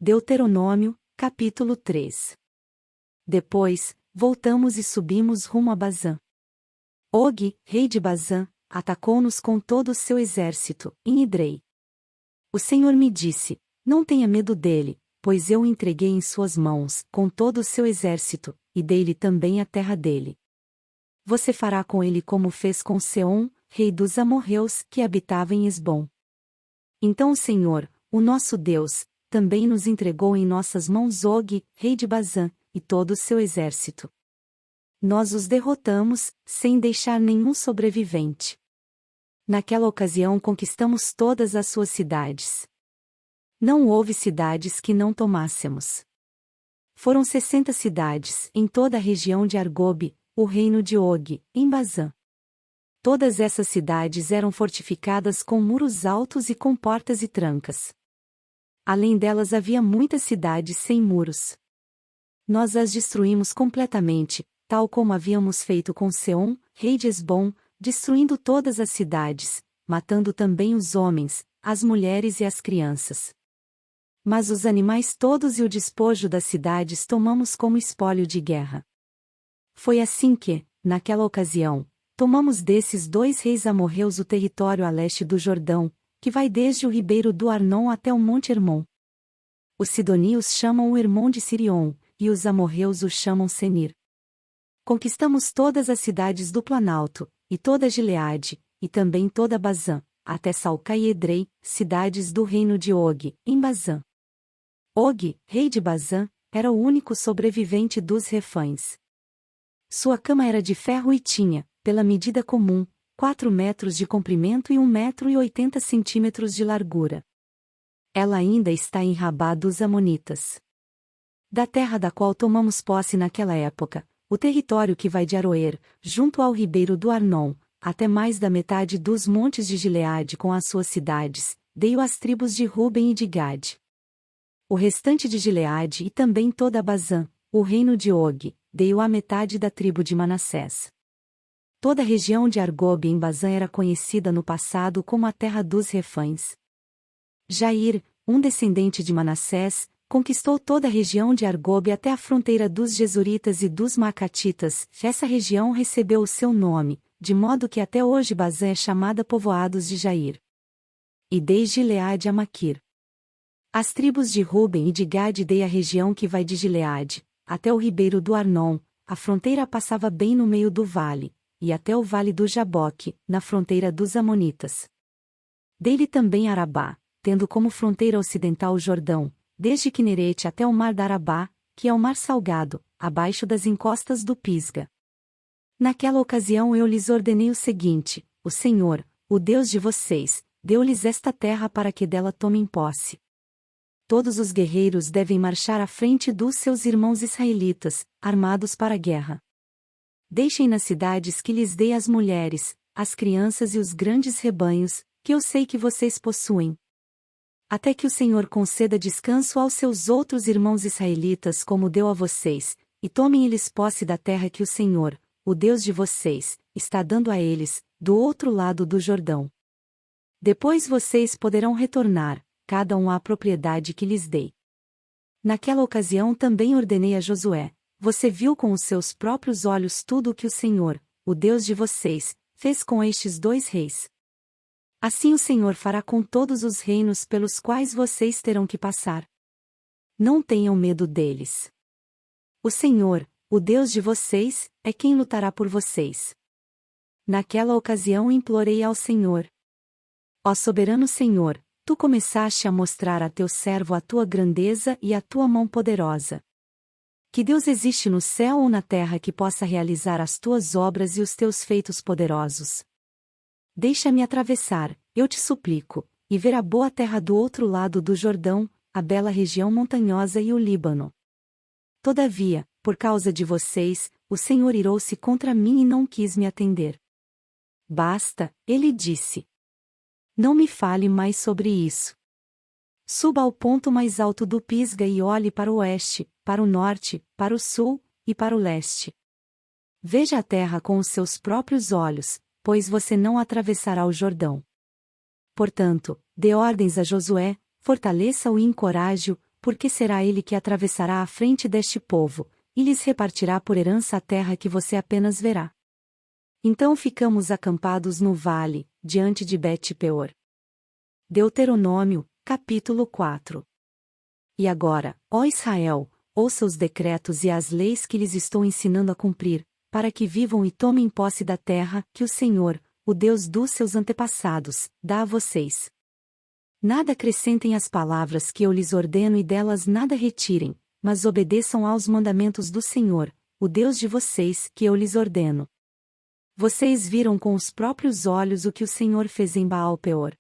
Deuteronômio, capítulo 3. Depois, voltamos e subimos rumo a Bazã. Og, rei de Bazã, atacou-nos com todo o seu exército, em Idrei. O Senhor me disse: não tenha medo dele, pois eu o entreguei em suas mãos, com todo o seu exército, e dei-lhe também a terra dele. Você fará com ele como fez com Seom, rei dos amorreus, que habitava em Esbom. Então o Senhor, o nosso Deus, também nos entregou em nossas mãos Og, rei de Bazã, e todo o seu exército. Nós os derrotamos, sem deixar nenhum sobrevivente. Naquela ocasião conquistamos todas as suas cidades. Não houve cidades que não tomássemos. Foram 60 cidades, em toda a região de Argobe, o reino de Og, em Bazã. Todas essas cidades eram fortificadas com muros altos e com portas e trancas. Além delas havia muitas cidades sem muros. Nós as destruímos completamente, tal como havíamos feito com Seom, rei de Esbom, destruindo todas as cidades, matando também os homens, as mulheres e as crianças. Mas os animais todos e o despojo das cidades tomamos como espólio de guerra. Foi assim que, naquela ocasião, tomamos desses dois reis amorreus o território a leste do Jordão, que vai desde o ribeiro do Arnon até o Monte Hermon. Os sidonios chamam o Hermon de Sirion, e os amorreus o chamam Senir. Conquistamos todas as cidades do Planalto, e toda Gileade, e também toda Bazã, até Salca e Edrei, cidades do reino de Og, em Bazã. Og, rei de Bazã, era o único sobrevivente dos refães. Sua cama era de ferro e tinha, pela medida comum, 4 metros de comprimento e 1,80 m de largura. Ela ainda está em Rabá dos Amonitas. Da terra da qual tomamos posse naquela época, o território que vai de Aroer, junto ao ribeiro do Arnon, até mais da metade dos montes de Gileade com as suas cidades, dei-o às tribos de Ruben e de Gade. O restante de Gileade e também toda Bazã, o reino de Og, dei-o à metade da tribo de Manassés. Toda a região de Argobe em Bazã era conhecida no passado como a terra dos refães. Jair, um descendente de Manassés, conquistou toda a região de Argobe até a fronteira dos Gesuritas e dos Macatitas. Essa região recebeu o seu nome, de modo que até hoje Bazã é chamada Povoados de Jair. E dei Gileade a Maquir. As tribos de Ruben e de Gade dei a região que vai de Gileade, até o ribeiro do Arnon, a fronteira passava bem no meio do vale, e até o vale do Jaboque, na fronteira dos Amonitas. Dei-lhe também Arabá, tendo como fronteira ocidental o Jordão, desde Quinerete até o mar da Arabá, que é o mar salgado, abaixo das encostas do Pisga. Naquela ocasião eu lhes ordenei o seguinte: o Senhor, o Deus de vocês, deu-lhes esta terra para que dela tomem posse. Todos os guerreiros devem marchar à frente dos seus irmãos israelitas, armados para a guerra. Deixem nas cidades que lhes dei as mulheres, as crianças e os grandes rebanhos, que eu sei que vocês possuem. Até que o Senhor conceda descanso aos seus outros irmãos israelitas como deu a vocês, e tomem eles posse da terra que o Senhor, o Deus de vocês, está dando a eles, do outro lado do Jordão. Depois vocês poderão retornar, cada um à propriedade que lhes dei. Naquela ocasião também ordenei a Josué: você viu com os seus próprios olhos tudo o que o Senhor, o Deus de vocês, fez com estes dois reis. Assim o Senhor fará com todos os reinos pelos quais vocês terão que passar. Não tenham medo deles. O Senhor, o Deus de vocês, é quem lutará por vocês. Naquela ocasião implorei ao Senhor: ó soberano Senhor, tu começaste a mostrar a teu servo a tua grandeza e a tua mão poderosa. Que Deus existe no céu ou na terra que possa realizar as tuas obras e os teus feitos poderosos. Deixa-me atravessar, eu te suplico, e ver a boa terra do outro lado do Jordão, a bela região montanhosa e o Líbano. Todavia, por causa de vocês, o Senhor irou-se contra mim e não quis me atender. Basta, ele disse. Não me fale mais sobre isso. Suba ao ponto mais alto do Pisga e olhe para o oeste, para o norte, para o sul, e para o leste. Veja a terra com os seus próprios olhos, pois você não atravessará o Jordão. Portanto, dê ordens a Josué, fortaleça-o e encoraje-o, porque será ele que atravessará a frente deste povo, e lhes repartirá por herança a terra que você apenas verá. Então ficamos acampados no vale, diante de Bet-peor. Deuteronômio, capítulo 4. E agora, ó Israel, ouça os decretos e as leis que lhes estou ensinando a cumprir, para que vivam e tomem posse da terra que o Senhor, o Deus dos seus antepassados, dá a vocês. Nada acrescentem às palavras que eu lhes ordeno e delas nada retirem, mas obedeçam aos mandamentos do Senhor, o Deus de vocês, que eu lhes ordeno. Vocês viram com os próprios olhos o que o Senhor fez em Baal-peor.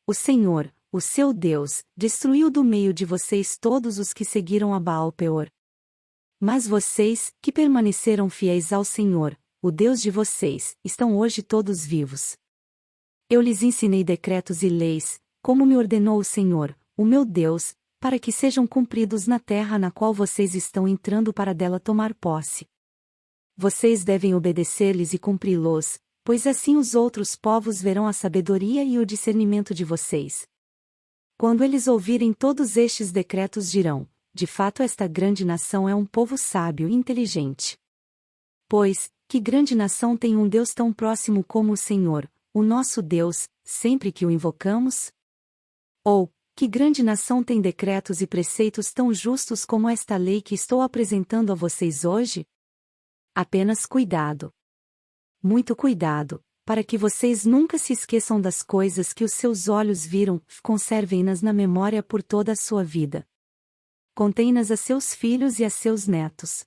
O Senhor, o seu Deus, destruiu do meio de vocês todos os que seguiram a Baal-peor. Mas vocês, que permaneceram fiéis ao Senhor, o Deus de vocês, estão hoje todos vivos. Eu lhes ensinei decretos e leis, como me ordenou o Senhor, o meu Deus, para que sejam cumpridos na terra na qual vocês estão entrando para dela tomar posse. Vocês devem obedecer-lhes e cumpri-los, pois assim os outros povos verão a sabedoria e o discernimento de vocês. Quando eles ouvirem todos estes decretos dirão, de fato esta grande nação é um povo sábio e inteligente. Pois, que grande nação tem um Deus tão próximo como o Senhor, o nosso Deus, sempre que o invocamos? Ou, que grande nação tem decretos e preceitos tão justos como esta lei que estou apresentando a vocês hoje? Apenas cuidado. Muito cuidado, para que vocês nunca se esqueçam das coisas que os seus olhos viram, conservem-nas na memória por toda a sua vida. Contem-nas a seus filhos e a seus netos.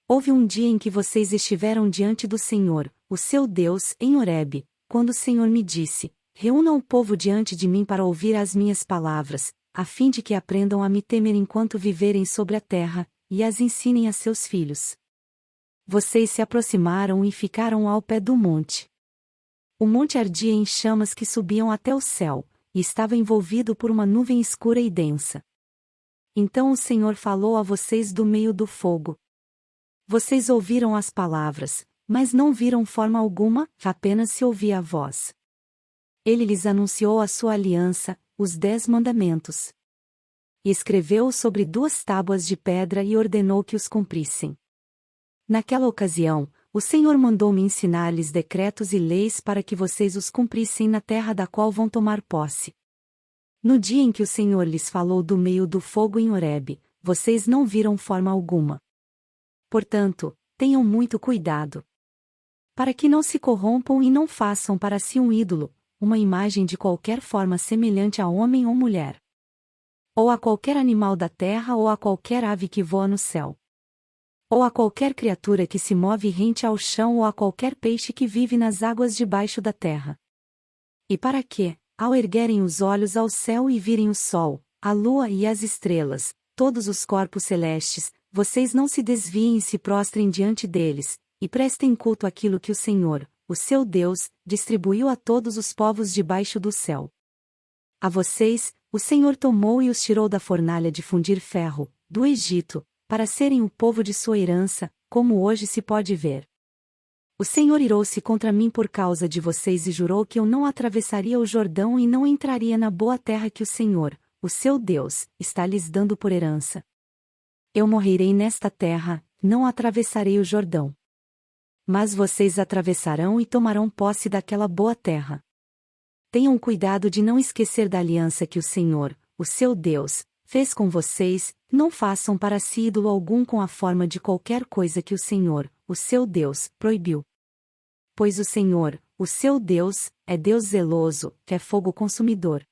Houve um dia em que vocês estiveram diante do Senhor, o seu Deus, em Horebe, quando o Senhor me disse: reúna o povo diante de mim para ouvir as minhas palavras, a fim de que aprendam a me temer enquanto viverem sobre a terra, e as ensinem a seus filhos. Vocês se aproximaram e ficaram ao pé do monte. O monte ardia em chamas que subiam até o céu, e estava envolvido por uma nuvem escura e densa. Então o Senhor falou a vocês do meio do fogo. Vocês ouviram as palavras, mas não viram forma alguma, apenas se ouvia a voz. Ele lhes anunciou a sua aliança, os 10 mandamentos. E escreveu-os sobre 2 tábuas de pedra e ordenou que os cumprissem. Naquela ocasião, o Senhor mandou-me ensinar-lhes decretos e leis para que vocês os cumprissem na terra da qual vão tomar posse. No dia em que o Senhor lhes falou do meio do fogo em Horebe, vocês não viram forma alguma. Portanto, tenham muito cuidado, para que não se corrompam e não façam para si um ídolo, uma imagem de qualquer forma semelhante a homem ou mulher, ou a qualquer animal da terra ou a qualquer ave que voa no céu, ou a qualquer criatura que se move rente ao chão ou a qualquer peixe que vive nas águas debaixo da terra. E para que, ao erguerem os olhos ao céu e virem o sol, a lua e as estrelas, todos os corpos celestes, vocês não se desviem e se prostrem diante deles, e prestem culto àquilo que o Senhor, o seu Deus, distribuiu a todos os povos debaixo do céu. A vocês, o Senhor tomou e os tirou da fornalha de fundir ferro, do Egito, para serem o povo de sua herança, como hoje se pode ver. O Senhor irou-se contra mim por causa de vocês e jurou que eu não atravessaria o Jordão e não entraria na boa terra que o Senhor, o seu Deus, está lhes dando por herança. Eu morrerei nesta terra, não atravessarei o Jordão. Mas vocês atravessarão e tomarão posse daquela boa terra. Tenham cuidado de não esquecer da aliança que o Senhor, o seu Deus, fez com vocês, não façam para si ídolo algum com a forma de qualquer coisa que o Senhor, o seu Deus, proibiu. Pois o Senhor, o seu Deus, é Deus zeloso, que é fogo consumidor.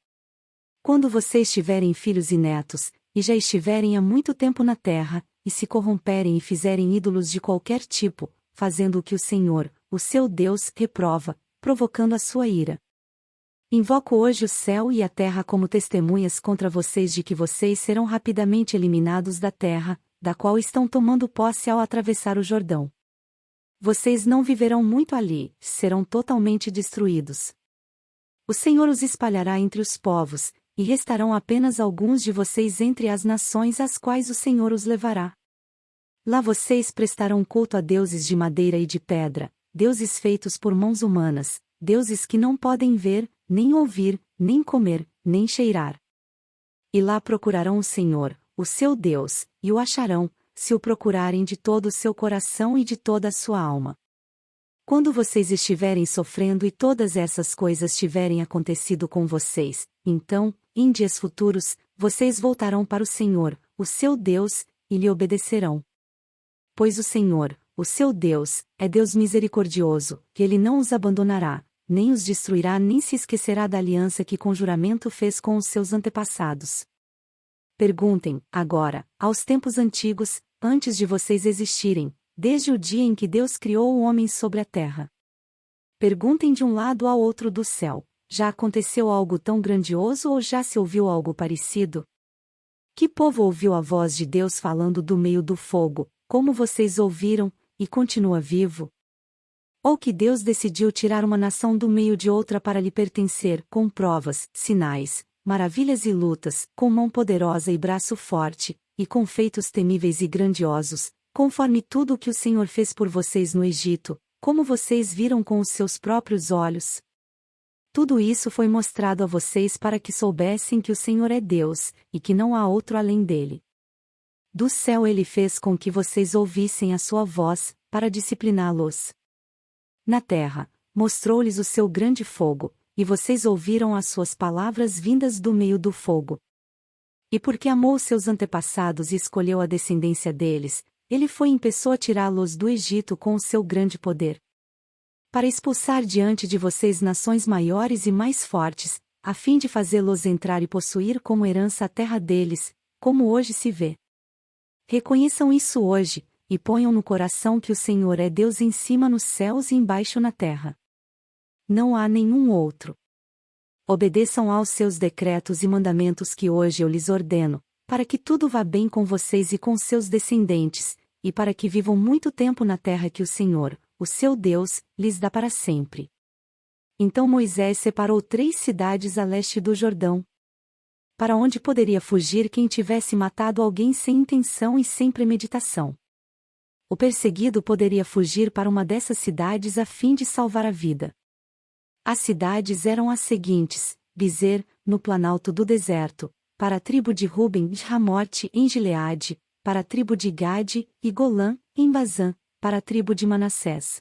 Quando vocês tiverem filhos e netos, e já estiverem há muito tempo na terra, e se corromperem e fizerem ídolos de qualquer tipo, fazendo o que o Senhor, o seu Deus, reprova, provocando a sua ira. Invoco hoje o céu e a terra como testemunhas contra vocês de que vocês serão rapidamente eliminados da terra, da qual estão tomando posse ao atravessar o Jordão. Vocês não viverão muito ali, serão totalmente destruídos. O Senhor os espalhará entre os povos, e restarão apenas alguns de vocês entre as nações às quais o Senhor os levará. Lá vocês prestarão culto a deuses de madeira e de pedra, deuses feitos por mãos humanas, deuses que não podem ver, nem ouvir, nem comer, nem cheirar. E lá procurarão o Senhor, o seu Deus, e o acharão, se o procurarem de todo o seu coração e de toda a sua alma. Quando vocês estiverem sofrendo e todas essas coisas tiverem acontecido com vocês, então, em dias futuros, vocês voltarão para o Senhor, o seu Deus, e lhe obedecerão. Pois o Senhor, o seu Deus, é Deus misericordioso, que ele não os abandonará, nem os destruirá nem se esquecerá da aliança que com juramento fez com os seus antepassados. Perguntem, agora, aos tempos antigos, antes de vocês existirem, desde o dia em que Deus criou o homem sobre a terra. Perguntem de um lado ao outro do céu, já aconteceu algo tão grandioso ou já se ouviu algo parecido? Que povo ouviu a voz de Deus falando do meio do fogo, como vocês ouviram, e continua vivo? Ou que Deus decidiu tirar uma nação do meio de outra para lhe pertencer, com provas, sinais, maravilhas e lutas, com mão poderosa e braço forte, e com feitos temíveis e grandiosos, conforme tudo o que o Senhor fez por vocês no Egito, como vocês viram com os seus próprios olhos? Tudo isso foi mostrado a vocês para que soubessem que o Senhor é Deus, e que não há outro além dele. Do céu ele fez com que vocês ouvissem a sua voz, para discipliná-los. Na terra, mostrou-lhes o seu grande fogo, e vocês ouviram as suas palavras vindas do meio do fogo. E porque amou seus antepassados e escolheu a descendência deles, ele foi em pessoa tirá-los do Egito com o seu grande poder. Para expulsar diante de vocês nações maiores e mais fortes, a fim de fazê-los entrar e possuir como herança a terra deles, como hoje se vê. Reconheçam isso hoje, e ponham no coração que o Senhor é Deus em cima nos céus e embaixo na terra. Não há nenhum outro. Obedeçam aos seus decretos e mandamentos que hoje eu lhes ordeno, para que tudo vá bem com vocês e com seus descendentes, e para que vivam muito tempo na terra que o Senhor, o seu Deus, lhes dá para sempre. Então Moisés separou 3 cidades a leste do Jordão. Para onde poderia fugir quem tivesse matado alguém sem intenção e sem premeditação? O perseguido poderia fugir para uma dessas cidades a fim de salvar a vida. As cidades eram as seguintes: Bizer, no planalto do deserto, para a tribo de Ruben e Ramote em Gileade, para a tribo de Gade, e Golã, em Bazã, para a tribo de Manassés.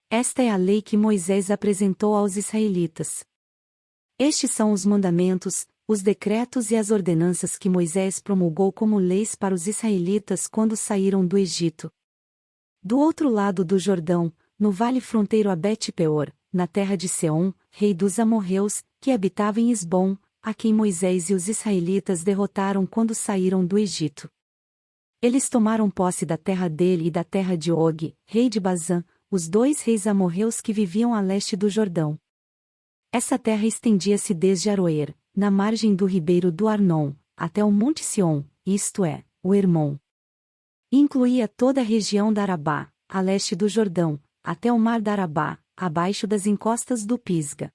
Esta é a lei que Moisés apresentou aos israelitas. Estes são os mandamentos, os decretos e as ordenanças que Moisés promulgou como leis para os israelitas quando saíram do Egito. Do outro lado do Jordão, no vale fronteiro a Bet-peor, na terra de Seom, rei dos amorreus, que habitava em Esbom, a quem Moisés e os israelitas derrotaram quando saíram do Egito. Eles tomaram posse da terra dele e da terra de Og, rei de Bazã, os 2 reis amorreus que viviam a leste do Jordão. Essa terra estendia-se desde Aroer, na margem do ribeiro do Arnon, até o Monte Sion, isto é, o Hermon. Incluía toda a região da Arabá, a leste do Jordão, até o mar da Arabá, abaixo das encostas do Pisga.